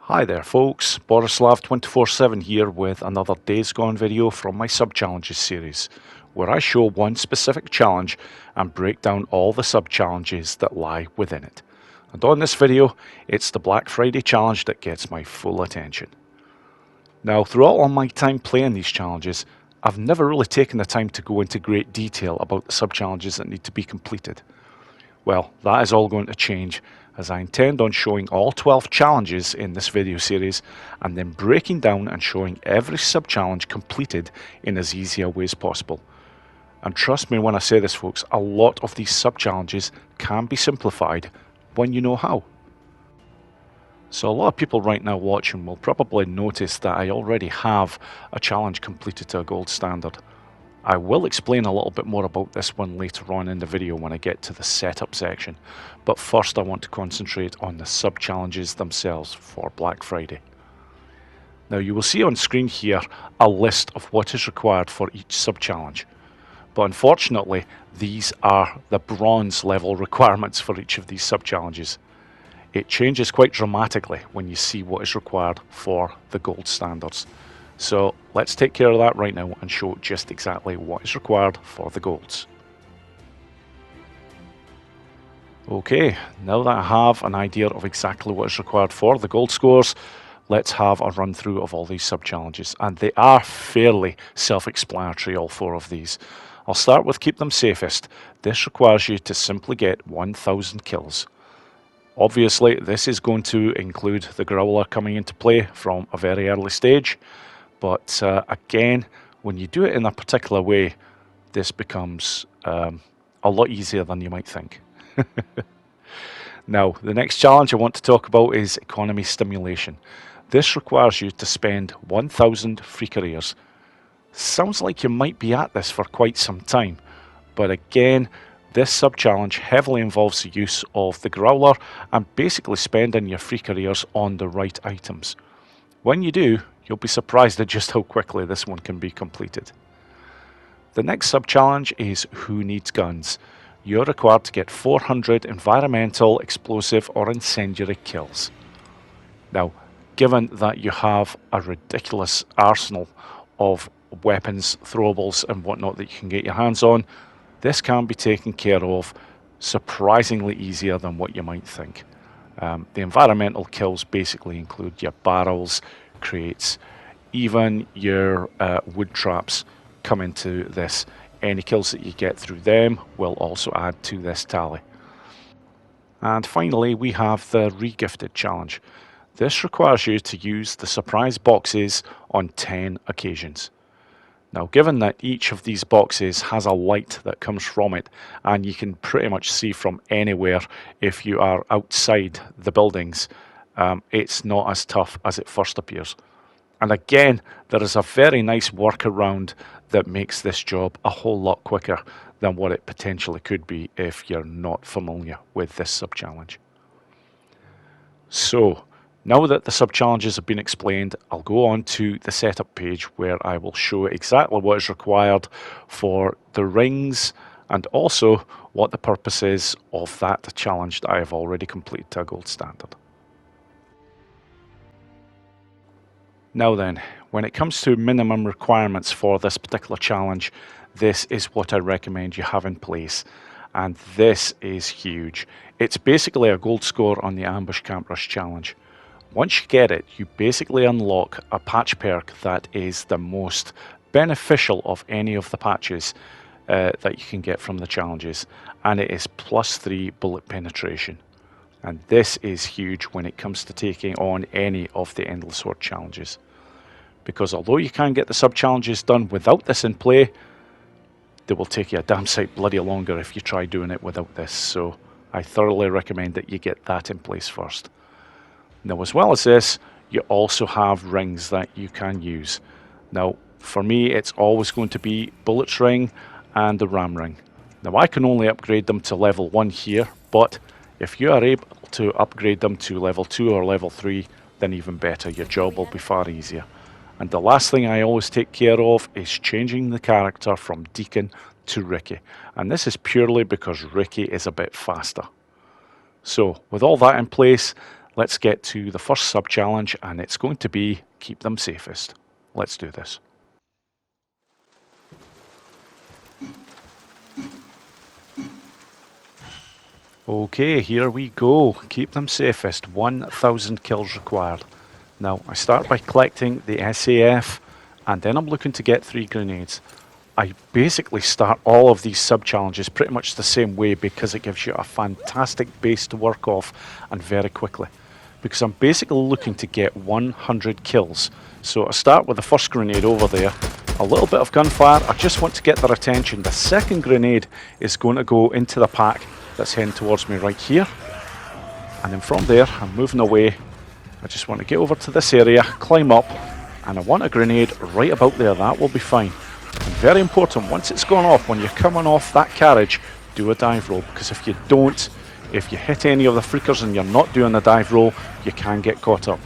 Hi there folks, Borislav247 here with another Days Gone video from my sub-challenges series, where I show one specific challenge and break down all the sub-challenges that lie within it. And on this video, it's the Black Friday challenge that gets my full attention. Now, throughout all my time playing these challenges, I've never really taken the time to go into great detail about the sub-challenges that need to be completed. Well, that is all going to change, as I intend on showing all 12 challenges in this video series and then breaking down and showing every sub-challenge completed in as easy a way as possible. And trust me when I say this folks, a lot of these sub-challenges can be simplified when you know how. So a lot of people right now watching will probably notice that I already have a challenge completed to a gold standard. I will explain a little bit more about this one later on in the video when I get to the setup section, but first I want to concentrate on the sub-challenges themselves for Black Friday. Now you will see on screen here a list of what is required for each sub-challenge, but unfortunately these are the bronze level requirements for each of these sub-challenges. It changes quite dramatically when you see what is required for the gold standards. So let's take care of that right now and show just exactly what is required for the golds. Okay, now that I have an idea of exactly what is required for the gold scores, let's have a run through of all these sub-challenges, and they are fairly self-explanatory, all 4 of these. I'll start with keep them safest. This requires you to simply get 1000 kills. Obviously this is going to include the growler coming into play from a very early stage. But again, when you do it in a particular way, this becomes a lot easier than you might think. Now, the next challenge I want to talk about is economy stimulation. This requires you to spend 1000 free careers. Sounds like you might be at this for quite some time, but again, this sub-challenge heavily involves the use of the growler and basically spending your free careers on the right items. When you do, you'll be surprised at just how quickly this one can be completed. The next sub-challenge is Who Needs Guns? You're required to get 400 environmental, explosive or incendiary kills. Now, given that you have a ridiculous arsenal of weapons, throwables and whatnot that you can get your hands on, this can be taken care of surprisingly easier than what you might think. The environmental kills basically include your barrels, crates, even your wood traps come into this. Any kills that you get through them will also add to this tally. And finally we have the Regifted challenge. This requires you to use the surprise boxes on 10 occasions. Now, given that each of these boxes has a light that comes from it, and you can pretty much see from anywhere if you are outside the buildings, it's not as tough as it first appears. And again, there is a very nice workaround that makes this job a whole lot quicker than what it potentially could be if you're not familiar with this sub-challenge. So, now that the sub-challenges have been explained, I'll go on to the setup page where I will show exactly what is required for the rings and also what the purpose is of that challenge that I have already completed to a gold standard. Now then, when it comes to minimum requirements for this particular challenge, this is what I recommend you have in place. And this is huge. It's basically a gold score on the Ambush Camp Rush challenge. Once you get it, you basically unlock a patch perk that is the most beneficial of any of the patches that you can get from the challenges, and it is +3 bullet penetration. And this is huge when it comes to taking on any of the Endless Horde challenges. Because although you can get the sub-challenges done without this in play, they will take you a damn sight bloody longer if you try doing it without this. So I thoroughly recommend that you get that in place first. Now, as well as this, you also have rings that you can use. Now, for me, it's always going to be Bullets Ring and the Ram Ring. Now, I can only upgrade them to level 1 here, but if you are able to upgrade them to level 2 or level 3, then even better, your job will be far easier. And the last thing I always take care of is changing the character from Deacon to Ricky. And this is purely because Ricky is a bit faster. So, with all that in place, let's get to the first sub-challenge, and it's going to be keep them safest. Let's do this. Okay, here we go. Keep them safest. 1,000 kills required. Now, I start by collecting the SAF, and then I'm looking to get 3 grenades. I basically start all of these sub-challenges pretty much the same way because it gives you a fantastic base to work off, and very quickly. Because I'm basically looking to get 100 kills. So I start with the first grenade over there. A little bit of gunfire, I just want to get their attention. The second grenade is going to go into the pack that's heading towards me right here. And then from there, I'm moving away. I just want to get over to this area, climb up, and I want a grenade right about there. That will be fine. And very important, once it's gone off, when you're coming off that carriage, do a dive roll. Because if you don't, if you hit any of the freakers and you're not doing the dive roll, you can get caught up.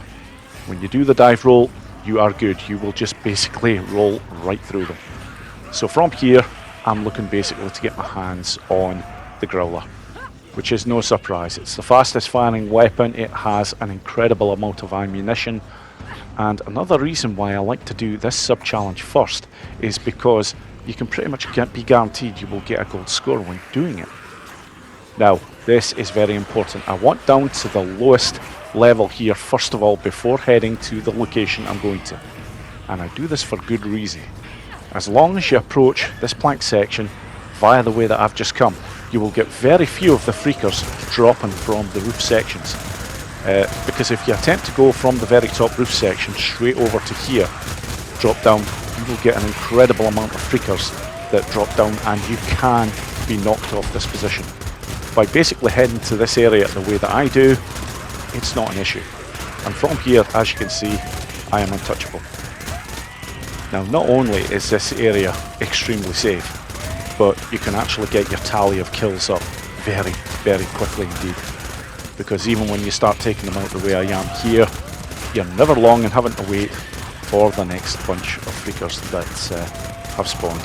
When you do the dive roll, you are good. You will just basically roll right through them. So from here, I'm looking basically to get my hands on the Growler, which is no surprise. It's the fastest firing weapon. It has an incredible amount of ammunition. And another reason why I like to do this sub-challenge first is because you can pretty much be guaranteed you will get a gold score when doing it. Now, this is very important. I want down to the lowest level here first of all before heading to the location I'm going to. And I do this for good reason. As long as you approach this plank section via the way that I've just come, you will get very few of the freakers dropping from the roof sections. Because if you attempt to go from the very top roof section straight over to here, drop down, you will get an incredible amount of freakers that drop down, and you can be knocked off this position. By basically heading to this area the way that I do, it's not an issue. And from here, as you can see, I am untouchable. Now, not only is this area extremely safe, but you can actually get your tally of kills up very, very quickly indeed. Because even when you start taking them out the way I am here, you're never long in having to wait for the next bunch of freakers that have spawned.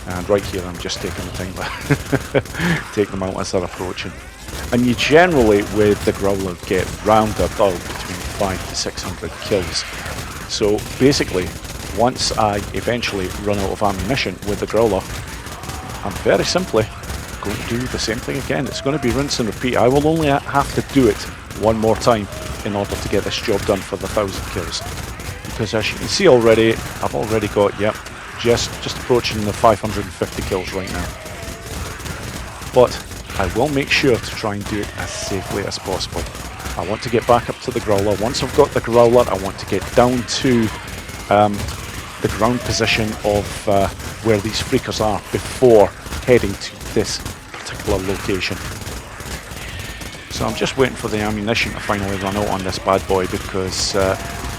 And right here I'm just taking the time to take them out as they're approaching. And you generally, with the Growler, get round about between 500 to 600 kills. So basically, once I eventually run out of ammunition with the Growler, I'm very simply going to do the same thing again. It's going to be rinse and repeat. I will only have to do it one more time in order to get this job done for the 1,000 kills. Because as you can see already, I've already got, yep, just approaching the 550 kills right now. But I will make sure to try and do it as safely as possible. I want to get back up to the Growler. Once I've got the Growler, I want to get down to the ground position of where these freakers are before heading to this particular location. So I'm just waiting for the ammunition to finally run out on this bad boy, because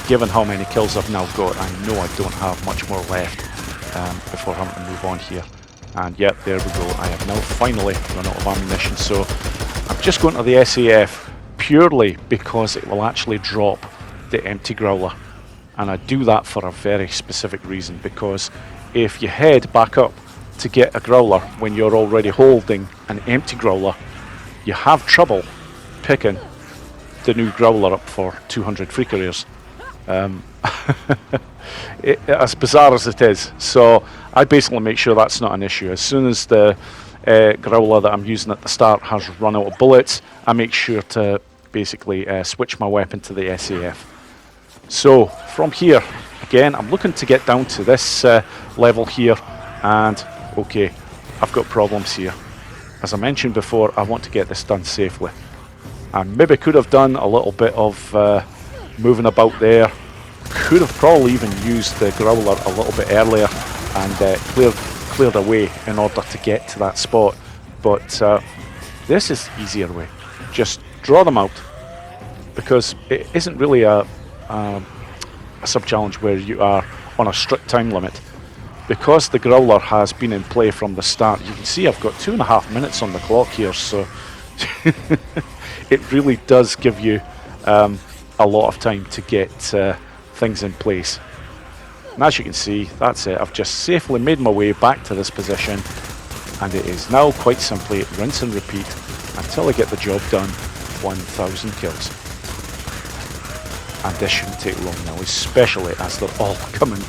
given how many kills I've now got, I know I don't have much more left before having to move on here. And yep, there we go. I have now finally run out of ammunition. So I'm just going to the SAF purely because it will actually drop the empty Growler. And I do that for a very specific reason, because if you head back up to get a Growler when you're already holding an empty Growler, you have trouble picking the new Growler up for 200 free careers. As bizarre as it is. So I basically make sure that's not an issue. As soon as the Growler that I'm using at the start has run out of bullets, I make sure to basically switch my weapon to the SAF. So from here, again, I'm looking to get down to this level here, and okay, I've got problems here. As I mentioned before, I want to get this done safely. I maybe could have done a little bit of moving about there. Could have probably even used the Growler a little bit earlier and cleared away in order to get to that spot. But this is the easier way. Just draw them out, because it isn't really a sub-challenge where you are on a strict time limit. Because the Growler has been in play from the start, you can see I've got 2.5 minutes on the clock here, so it really does give you a lot of time to get things in place. And as you can see, that's it. I've just safely made my way back to this position, and it is now quite simply rinse and repeat until I get the job done 1,000 kills. And this shouldn't take long now, especially as they're all coming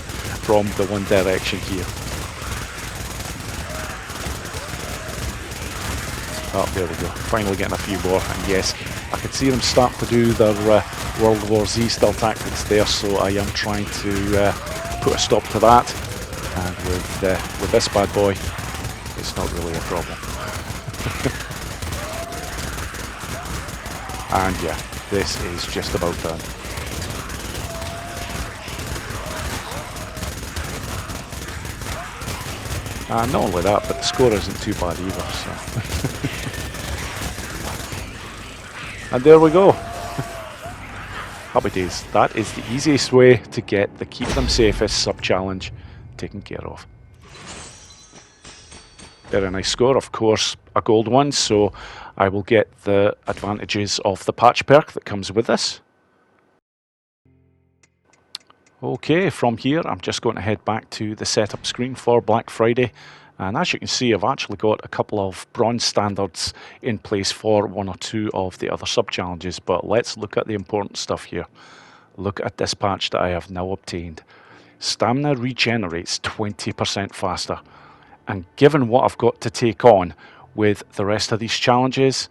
from the one direction here. Oh, there we go. Finally getting a few more. And yes, I can see them start to do their World War Z style tactics there, so I am trying to put a stop to that. And with this bad boy, it's not really a problem. And yeah, this is just about done. And not only that, but the score isn't too bad either, so. And there we go. Happy days. That is the easiest way to get the keep them safest sub-challenge taken care of. Very nice score, of course, a gold one, so I will get the advantages of the patch perk that comes with this. Okay, from here I'm just going to head back to the setup screen for Black Friday, and as you can see I've actually got a couple of bronze standards in place for one or two of the other sub-challenges, but let's look at the important stuff here. Look at this patch that I have now obtained. Stamina regenerates 20% faster, and given what I've got to take on with the rest of these challenges,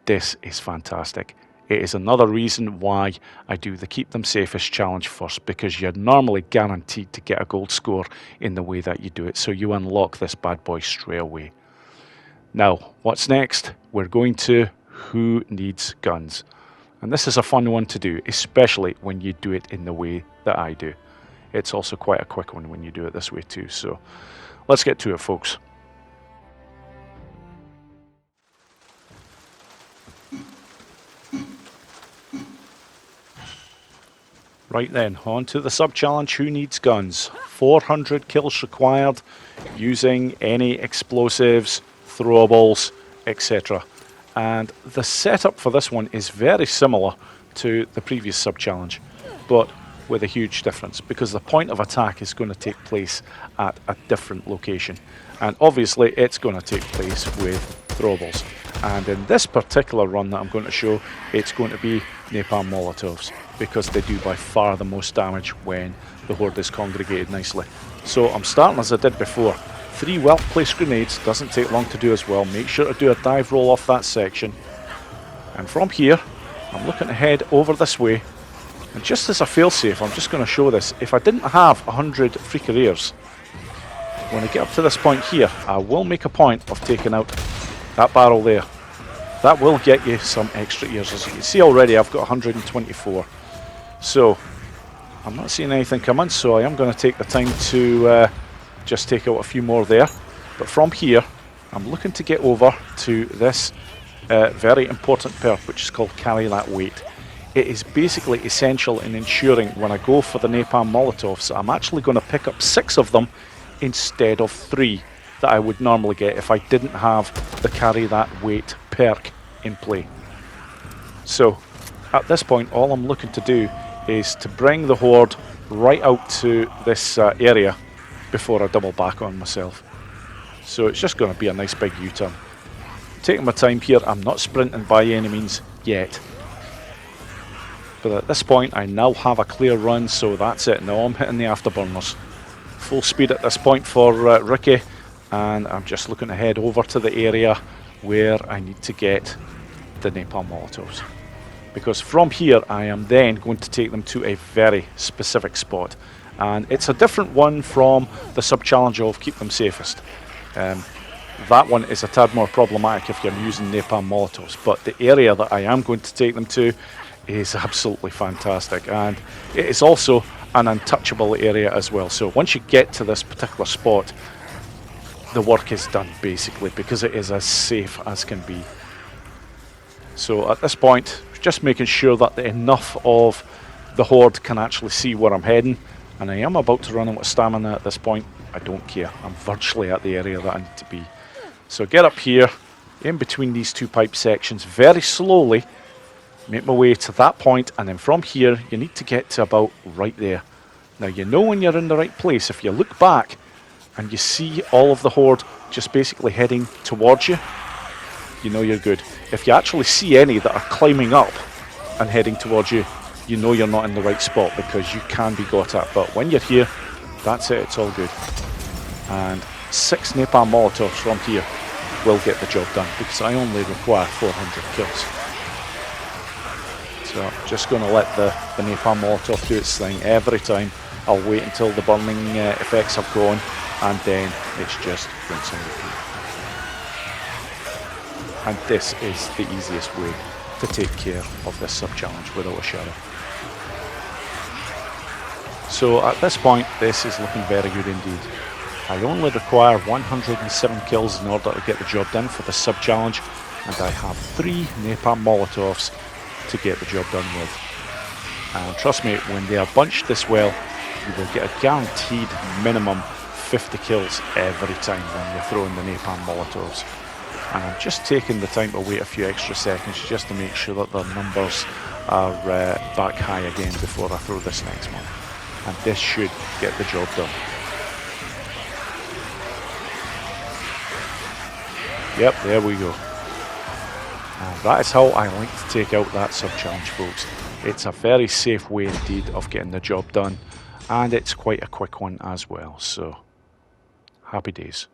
this is fantastic. It is another reason why I do the Keep Them Safest challenge first, because you're normally guaranteed to get a gold score in the way that you do it, so you unlock this bad boy straight away. Now, what's next? We're going to Who Needs Guns? And this is a fun one to do, especially when you do it in the way that I do. It's also quite a quick one when you do it this way too, so let's get to it, folks. Right then, on to the sub-challenge, Who Needs Guns? 400 kills required using any explosives, throwables, etc. And the setup for this one is very similar to the previous sub-challenge, but with a huge difference, because the point of attack is going to take place at a different location. And obviously it's going to take place with throwables. And in this particular run that I'm going to show, it's going to be napalm molotovs, because they do by far the most damage when the horde is congregated nicely. So I'm starting as I did before. 3 well-placed grenades, doesn't take long to do as well. Make sure to do a dive roll off that section. And from here, I'm looking to head over this way. And just as a failsafe, I'm just going to show this. If I didn't have 100 Freakereers, when I get up to this point here, I will make a point of taking out that barrel there. That will get you some extra ears. As you can see already, I've got 124. So, I'm not seeing anything coming, so I am going to take the time to just take out a few more there. But from here, I'm looking to get over to this very important perk, which is called Carry That Weight. It is basically essential in ensuring when I go for the napalm molotovs, I'm actually going to pick up 6 of them instead of 3 that I would normally get if I didn't have the Carry That Weight perk in play. So, at this point, all I'm looking to do is to bring the horde right out to this area before I double back on myself. So it's just going to be a nice big U-turn. Taking my time here, I'm not sprinting by any means yet. But at this point I now have a clear run, so that's it. Now I'm hitting the afterburners. Full speed at this point for Ricky, and I'm just looking to head over to the area where I need to get the napalm molotovs. Because from here I am then going to take them to a very specific spot, and it's a different one from the sub-challenge of Keep Them Safest. That one is a tad more problematic if you're using napalm molotovs, but the area that I am going to take them to is absolutely fantastic, and it is also an untouchable area as well. So once you get to this particular spot, the work is done basically, because it is as safe as can be. So at this point, just making sure that enough of the horde can actually see where I'm heading, and I am about to run out of stamina at this point. I don't care, I'm virtually at the area that I need to be. So get up here, in between these 2 pipe sections, very slowly, make my way to that point, and then from here, you need to get to about right there. Now you know when you're in the right place. If you look back, and you see all of the horde just basically heading towards you, you know you're good. If you actually see any that are climbing up and heading towards you, you know you're not in the right spot because you can be got at. But when you're here, that's it, it's all good. And 6 napalm molotovs from here will get the job done because I only require 400 kills. So I'm just going to let the napalm molotov do its thing every time. I'll wait until the burning effects have gone, and then it's just rinse and repeat. And this is the easiest way to take care of this sub-challenge without a shadow. So at this point, this is looking very good indeed. I only require 107 kills in order to get the job done for the sub-challenge, and I have 3 napalm molotovs to get the job done with. And trust me, when they are bunched this well, you will get a guaranteed minimum 50 kills every time when you're throwing the napalm molotovs. And I'm just taking the time to wait a few extra seconds just to make sure that the numbers are back high again before I throw this next one. And this should get the job done. Yep, there we go. And that is how I like to take out that sub-challenge, folks. It's a very safe way indeed of getting the job done, and it's quite a quick one as well, so happy days.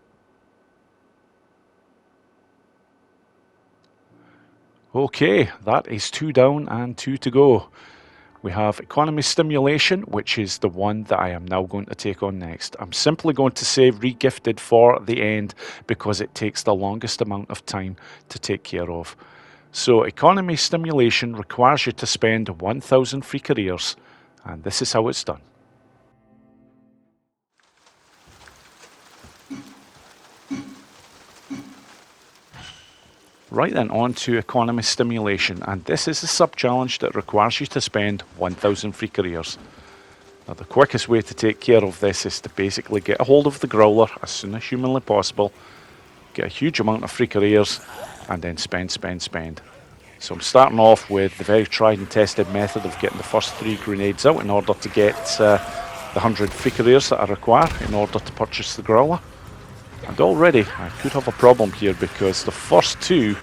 Okay, that is 2 down and 2 to go. We have economy stimulation, which is the one that I am now going to take on next. I'm simply going to save Regifted for the end because it takes the longest amount of time to take care of. So economy stimulation requires you to spend 1,000 free careers, and this is how it's done. Right then, on to economy stimulation, and this is a sub-challenge that requires you to spend 1,000 free careers. Now the quickest way to take care of this is to basically get a hold of the growler as soon as humanly possible, get a huge amount of free careers, and then spend. So I'm starting off with the very tried and tested method of getting the first 3 grenades out in order to get the 100 free careers that I require in order to purchase the growler. And already I could have a problem here because the first 2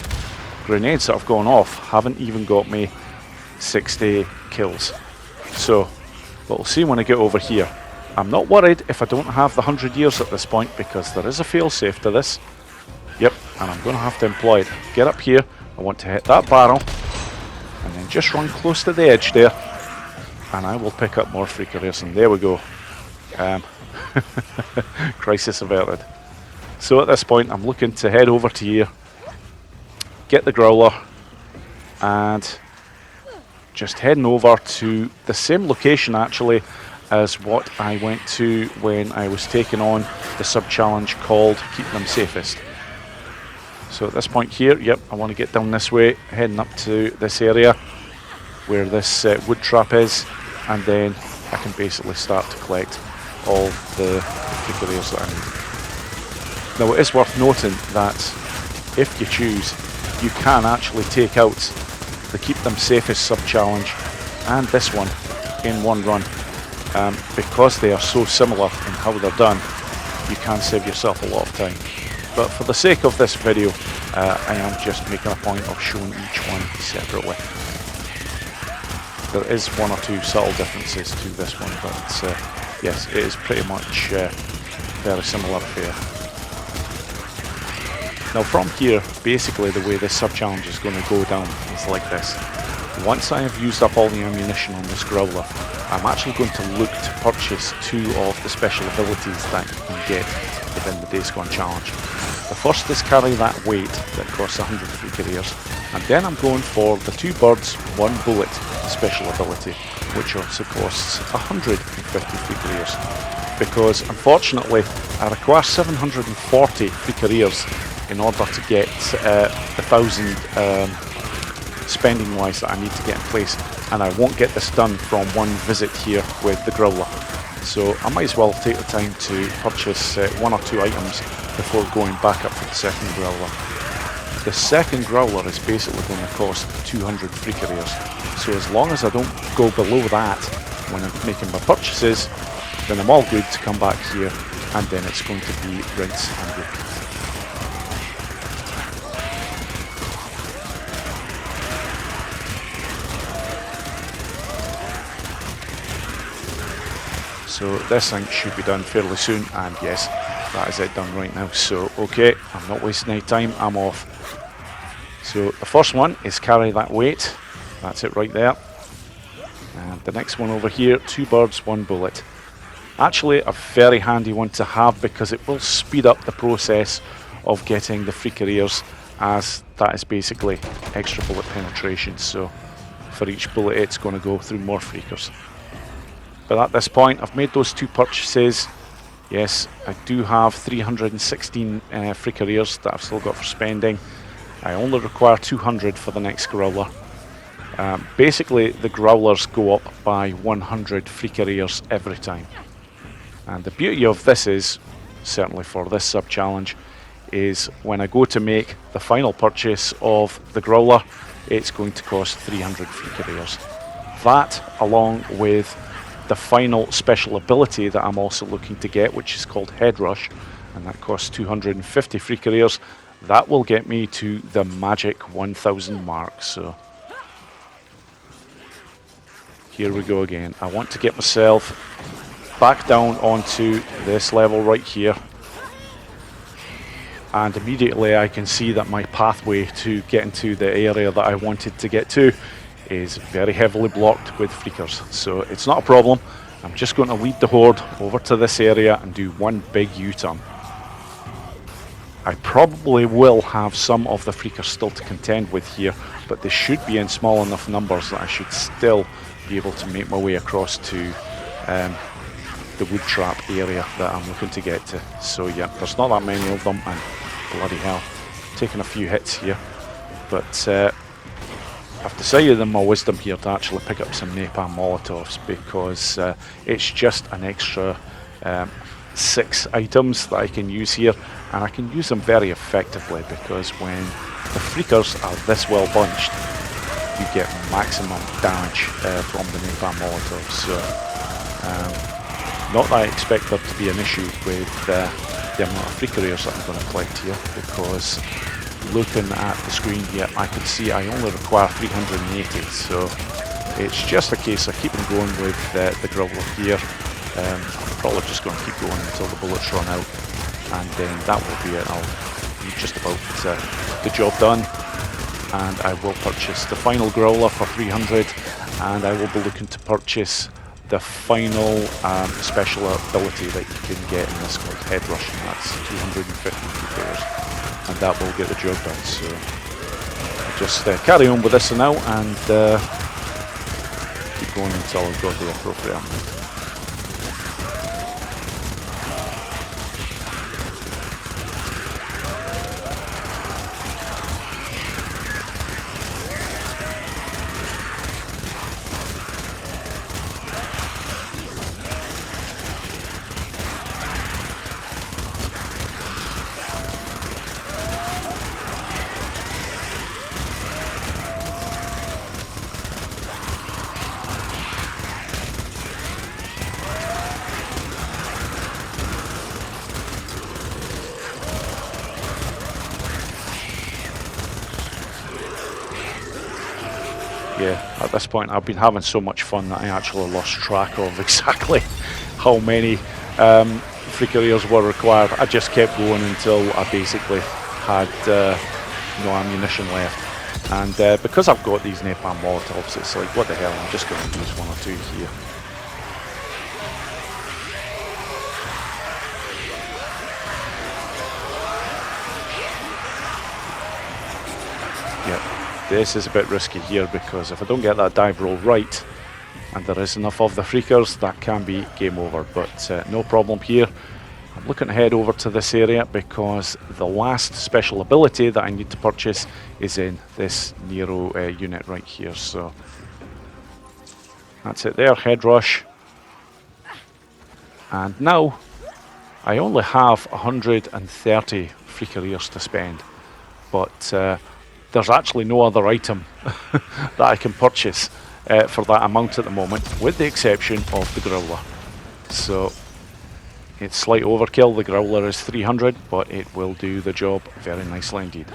grenades that have gone off haven't even got me 60 kills. So, but we'll see when I get over here. I'm not worried if I don't have the 100 years at this point because there is a fail-safe to this. Yep, and I'm going to have to employ it. Get up here, I want to hit that barrel, and then just run close to the edge there, and I will pick up more free careers, and there we go. Crisis averted. So at this point I'm looking to head over to here, get the growler, and just heading over to the same location actually as what I went to when I was taking on the sub-challenge called Keep Them Safest. So at this point here, yep, I want to get down this way, heading up to this area where this wood trap is, and then I can basically start to collect all the free careers that I need. Now it is worth noting that if you choose, you can actually take out the Keep Them Safest sub-challenge and this one in one run. Because they are so similar in how they're done, you can save yourself a lot of time. But for the sake of this video, I am just making a point of showing each one separately. There is 1 or 2 subtle differences to this one, but yes, it is pretty much very similar affair. Now from here, basically the way this sub-challenge is going to go down is like this. Once I have used up all the ammunition on this growler, I'm actually going to look to purchase 2 of the special abilities that you can get within the Days Gone challenge. The first is Carry That Weight, that costs 100 free careers, and then I'm going for the 2 birds, 1 bullet special ability, which also costs 150 free careers. Because unfortunately, I require 740 free careers in order to get the 1,000 spending wise that I need to get in place, and I won't get this done from one visit here with the growler. So I might as well take the time to purchase 1 or 2 items before going back up for the second growler. The second growler is basically going to cost 200 free careers, so as long as I don't go below that when I'm making my purchases, then I'm all good to come back here, and then it's going to be rinse and repeat. So this thing should be done fairly soon, and yes, that is it done right now. So okay, I'm not wasting any time, I'm off. So the first one is carry that weight, that's it right there. And the next one over here, 2 birds, 1 bullet. Actually a very handy one to have because it will speed up the process of getting the free careers, as that is basically extra bullet penetration. So for each bullet it's going to go through more freakers. But at this point I've made those 2 purchases. Yes, I do have 316 free careers that I've still got for spending. I only require 200 for the next growler. Basically the growlers go up by 100 free careers every time. And the beauty of this is, certainly for this sub challenge, is when I go to make the final purchase of the growler, it's going to cost 300 free careers. That, along with the final special ability that I'm also looking to get, which is called Head Rush, and that costs 250 free careers, that will get me to the magic 1000 mark. So here we go again. I want to get myself back down onto this level right here, and immediately I can see that my pathway to get into the area that I wanted to get to is very heavily blocked with freakers. So it's not a problem. I'm just going to lead the horde over to this area and do one big U-turn. I probably will have some of the freakers still to contend with here, but they should be in small enough numbers that I should still be able to make my way across to the wood trap area that I'm looking to get to. So yeah, there's not that many of them, and bloody hell, taking a few hits here. But I've decided in my wisdom here to actually pick up some napalm molotovs, because it's just an extra 6 items that I can use here, and I can use them very effectively, because when the freakers are this well bunched, you get maximum damage from the napalm molotovs. So not that I expect there to be an issue with the amount of free careers that I'm going to collect here, because looking at the screen here I can see I only require 380, so it's just a case of keeping going with the growler here. I'm probably just going to keep going until the bullets run out, and then that will be it. I'll be just about the job done, and I will purchase the final growler for 300, and I will be looking to purchase the final special ability that you can get in this called Head Rush, and that's 250 players, and that will get the job done. So I'll just carry on with this now, and keep going until I've got the appropriate amount. Yeah, at this point I've been having so much fun that I actually lost track of exactly how many free careers were required. I just kept going until I basically had no ammunition left. And because I've got these napalm molotovs, it's like, what the hell, I'm just going to use 1 or 2 here. Yep. This is a bit risky here, because if I don't get that dive roll right, and there is enough of the freakers, that can be game over. But no problem here. I'm looking to head over to this area, because the last special ability that I need to purchase is in this Nero unit right here. So that's it there, Head Rush. And now I only have 130 free careers to spend, but there's actually no other item that I can purchase for that amount at the moment, with the exception of the growler. So it's slight overkill. The growler is 300, but it will do the job very nicely indeed.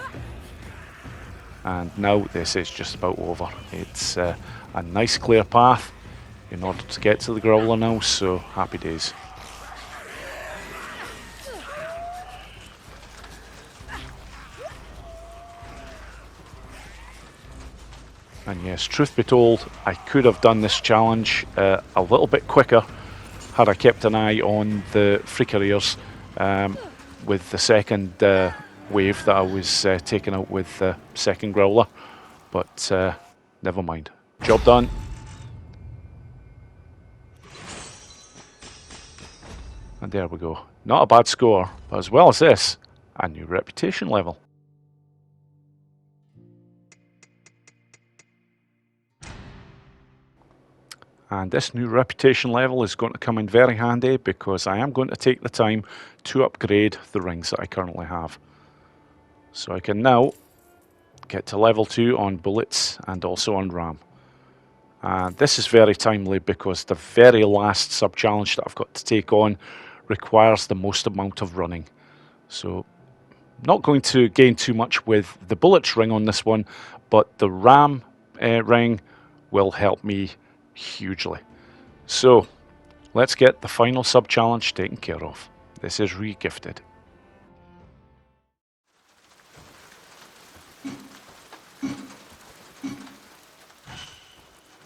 And now this is just about over. It's a nice clear path. in order to get to the growler now, so happy days. And yes, truth be told, I could have done this challenge a little bit quicker had I kept an eye on the Freakereers with the second wave that I was taking out with the second growler. But never mind. Job done. And there we go. Not a bad score, but as well as this, a new reputation level. And this new reputation level is going to come in very handy because I am going to take the time to upgrade the rings that I currently have. So I can now get to level 2 on bullets and also on RAM. And this is very timely because the very last sub-challenge that I've got to take on requires the most amount of running. So not going to gain too much with the bullets ring on this one, but the RAM ring will help me hugely. So let's get the final sub-challenge taken care of. This is Regifted.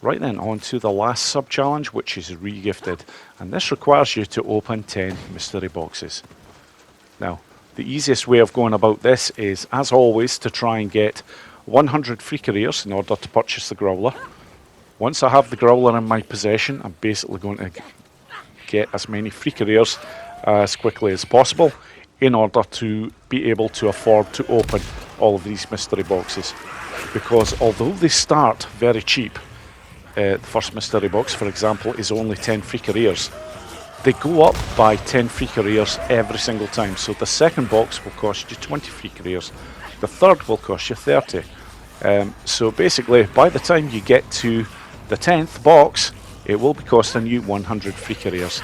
Right then, on to the last sub-challenge, which is Regifted, and this requires you to open 10 mystery boxes. Now, the easiest way of going about this is, as always, to try and get 100 Freakereers in order to purchase the growler. Once I have the growler in my possession, I'm basically going to get as many Freakereers as quickly as possible in order to be able to afford to open all of these mystery boxes. Because although they start very cheap, the first mystery box, for example, is only 10 Freakereers. They go up by 10 Freakereers every single time. So the second box will cost you 20 Freakereers. The third will cost you 30. So basically, by the time you get to the 10th box, it will be costing you 100 Freakereers.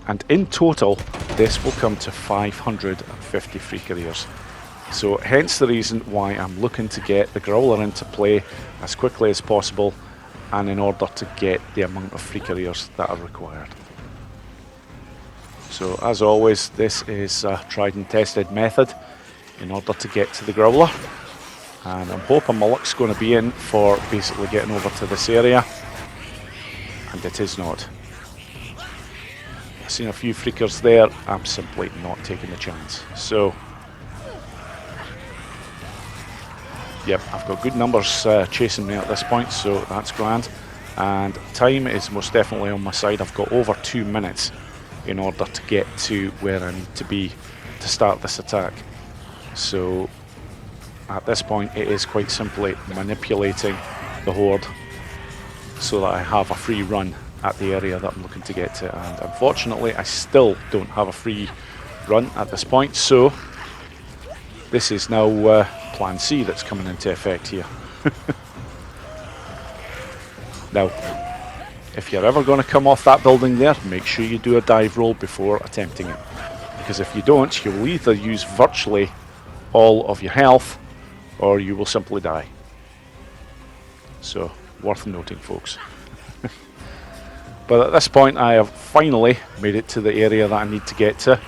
And in total, this will come to 550 Freakereers. So hence the reason why I'm looking to get the growler into play as quickly as possible, and in order to get the amount of Freakereers that are required. So as always, this is a tried and tested method in order to get to the growler. And I'm hoping my luck's going to be in for basically getting over to this area. And it is not. I've seen a few freakers there. I'm simply not taking the chance. So, yep, I've got good numbers chasing me at this point, so that's grand. And time is most definitely on my side. I've got over 2 minutes in order to get to where I need to be to start this attack. So, at this point, it is quite simply manipulating the horde so that I have a free run at the area that I'm looking to get to. And unfortunately, I still don't have a free run at this point, so this is now Plan C that's coming into effect here. Now, if you're ever going to come off that building there, make sure you do a dive roll before attempting it. Because if you don't, you will either use virtually all of your health, or you will simply die. So, worth noting, folks. But at this point, I have finally made it to the area that I need to get to.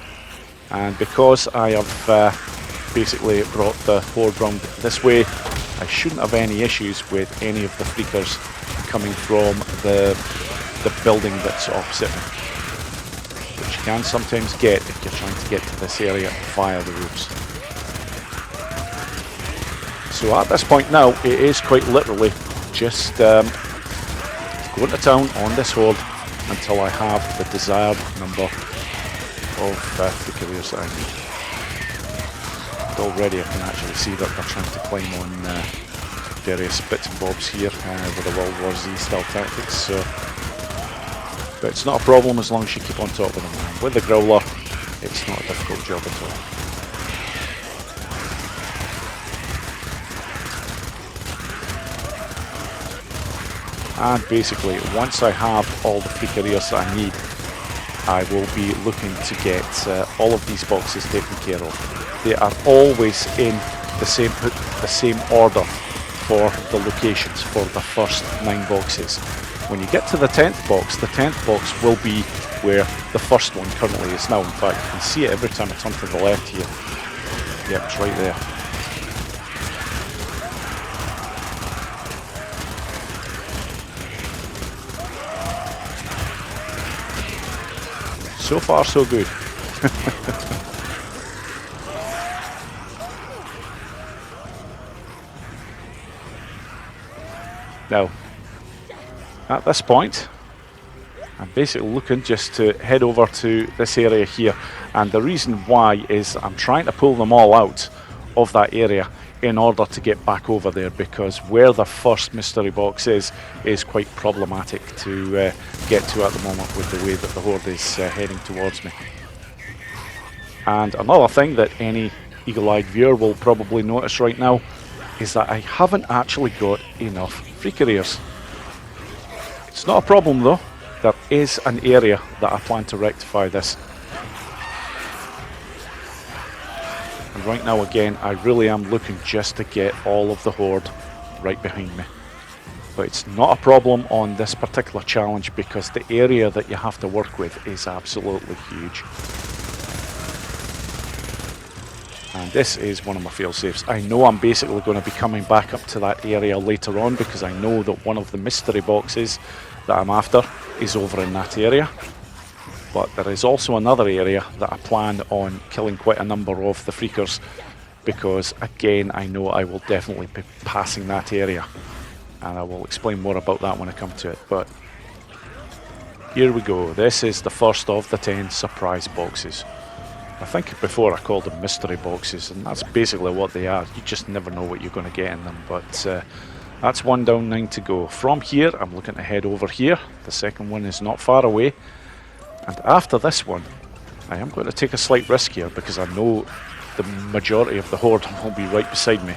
And because I have basically brought the horde round this way, I shouldn't have any issues with any of the freakers coming from the building that's opposite me, which you can sometimes get if you're trying to get to this area via the roofs. So at this point now, it is quite literally just going to town on this horde until I have the desired number of Freakereers that I need. And already I can actually see that they're trying to climb on various bits and bobs here with the World War Z style tactics. So, but it's not a problem as long as you keep on top of them. And with the growler, it's not a difficult job at all. And basically, once I have all the Freakereers that I need, I will be looking to get all of these boxes taken care of. They are always in the same order for the locations for the first 9 boxes. When you get to the 10th box will be where the first one currently is now. In fact, you can see it every time I turn to the left here. Yep, it's right there. So far, so good. Now, at this point, I'm basically looking just to head over to this area here, and the reason why is I'm trying to pull them all out of that area in order to get back over there, because where the first mystery box is quite problematic to get to at the moment with the way that the horde is heading towards me. And another thing that any eagle-eyed viewer will probably notice right now is that I haven't actually got enough free careers. It's not a problem though. There is an area that I plan to rectify this. And right now again, I really am looking just to get all of the horde right behind me. But it's not a problem on this particular challenge because the area that you have to work with is absolutely huge. And this is one of my fail-safes. I know I'm basically going to be coming back up to that area later on because I know that one of the mystery boxes that I'm after is over in that area. But there is also another area that I plan on killing quite a number of the freakers because, again, I know I will definitely be passing that area. And I will explain more about that when I come to it. But here we go. This is the first of the 10 surprise boxes. I think before I called them mystery boxes, and that's basically what they are. You just never know what you're going to get in them. But that's 1 down, 9 to go. From here, I'm looking to head over here. The second one is not far away. And after this one, I am going to take a slight risk here because I know the majority of the horde will be right beside me.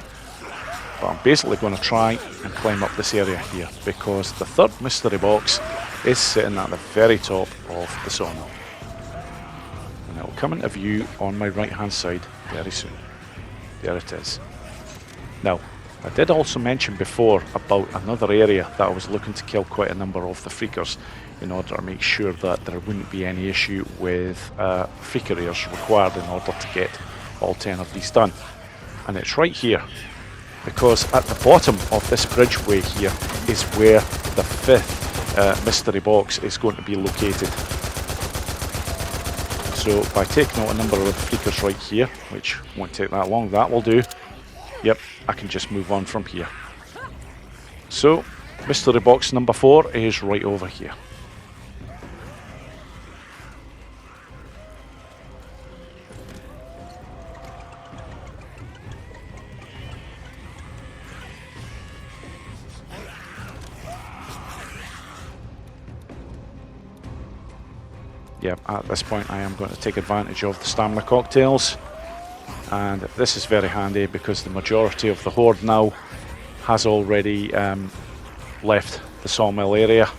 But I'm basically going to try and climb up this area here because the third mystery box is sitting at the very top of the sawmill. And it will come into view on my right hand side very soon. There it is. Now, I did also mention before about another area that I was looking to kill quite a number of the freakers in order to make sure that there wouldn't be any issue with free careers required in order to get all 10 of these done. And it's right here, because at the bottom of this bridgeway here is where the 5th mystery box is going to be located. So by taking out a number of the freakers right here, which won't take that long, that will do. Yep, I can just move on from here. So, mystery box number 4 is right over here. Yep, at this point I am going to take advantage of the stamina cocktails. And this is very handy because the majority of the horde now has already left the sawmill area.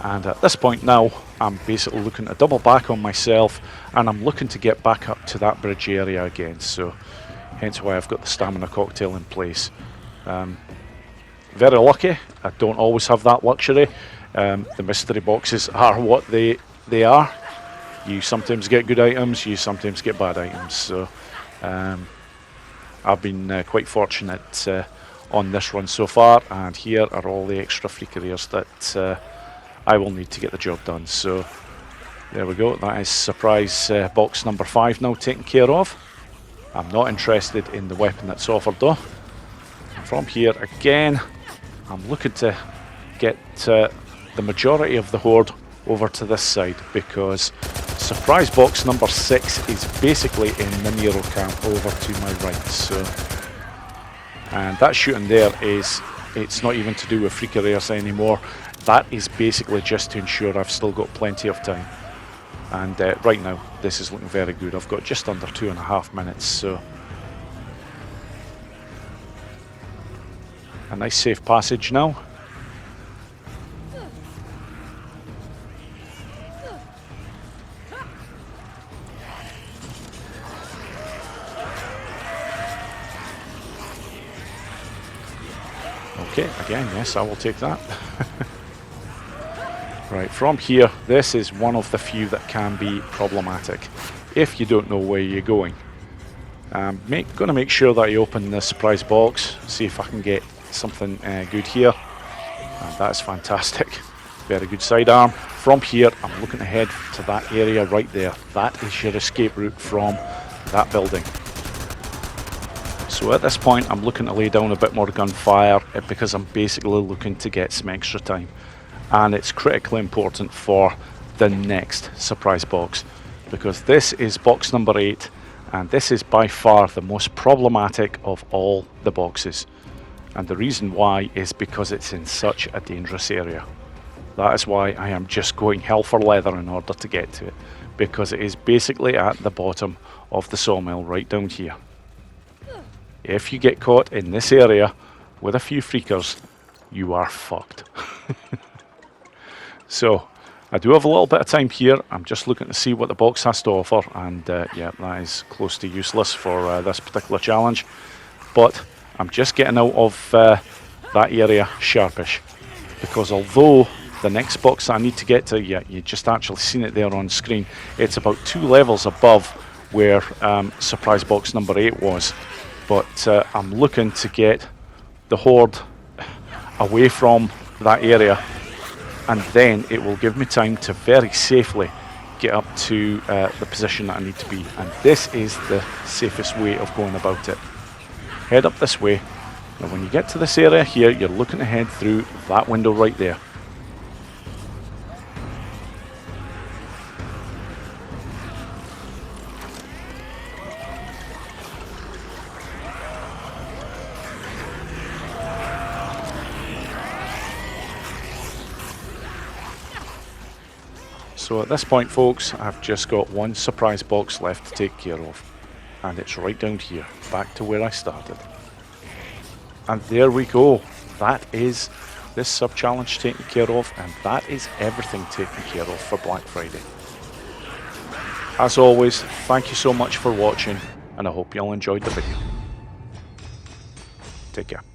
And at this point now, I'm basically looking to double back on myself and I'm looking to get back up to that bridge area again. So hence why I've got the stamina cocktail in place. Very lucky, I don't always have that luxury. The mystery boxes are what they are. You sometimes get good items, you sometimes get bad items. So I've been quite fortunate on this run so far, and here are all the extra free careers that I will need to get the job done. So there we go, that is surprise box number 5 now taken care of. I'm not interested in the weapon that's offered though. From here again, I'm looking to get the majority of the horde over to this side because surprise box number 6 is basically in the Nero camp over to my right. So, and that shooting there it's not even to do with free careers anymore. That is basically just to ensure I've still got plenty of time. And right now this is looking very good. I've got just under 2.5 minutes, so a nice safe passage now. Okay, again, yes, I will take that. Right, from here, this is one of the few that can be problematic if you don't know where you're going. Gonna make sure that I open the surprise box, see if I can get something good here. And that is fantastic. Very good sidearm. From here, I'm looking to head to that area right there. That is your escape route from that building. So at this point, I'm looking to lay down a bit more gunfire because I'm basically looking to get some extra time. And it's critically important for the next surprise box, because this is box number 8, and this is by far the most problematic of all the boxes. And the reason why is because it's in such a dangerous area. That is why I am just going hell for leather in order to get to it, because it is basically at the bottom of the sawmill right down here. If you get caught in this area with a few freakers, you are fucked. So I do have a little bit of time here. I'm just looking to see what the box has to offer, and yeah, that is close to useless for this particular challenge. But I'm just getting out of that area sharpish, because although the next box I need to get to, yeah, you just actually seen it there on screen, it's about 2 levels above where surprise box number 8 was. But I'm looking to get the horde away from that area, and then it will give me time to very safely get up to the position that I need to be. And this is the safest way of going about it. Head up this way. Now when you get to this area here, you're looking to head through that window right there. So at this point, folks, I've just got one surprise box left to take care of, and it's right down here, back to where I started. And there we go. That is this sub-challenge taken care of, and that is everything taken care of for Black Friday. As always, thank you so much for watching, and I hope you all enjoyed the video. Take care.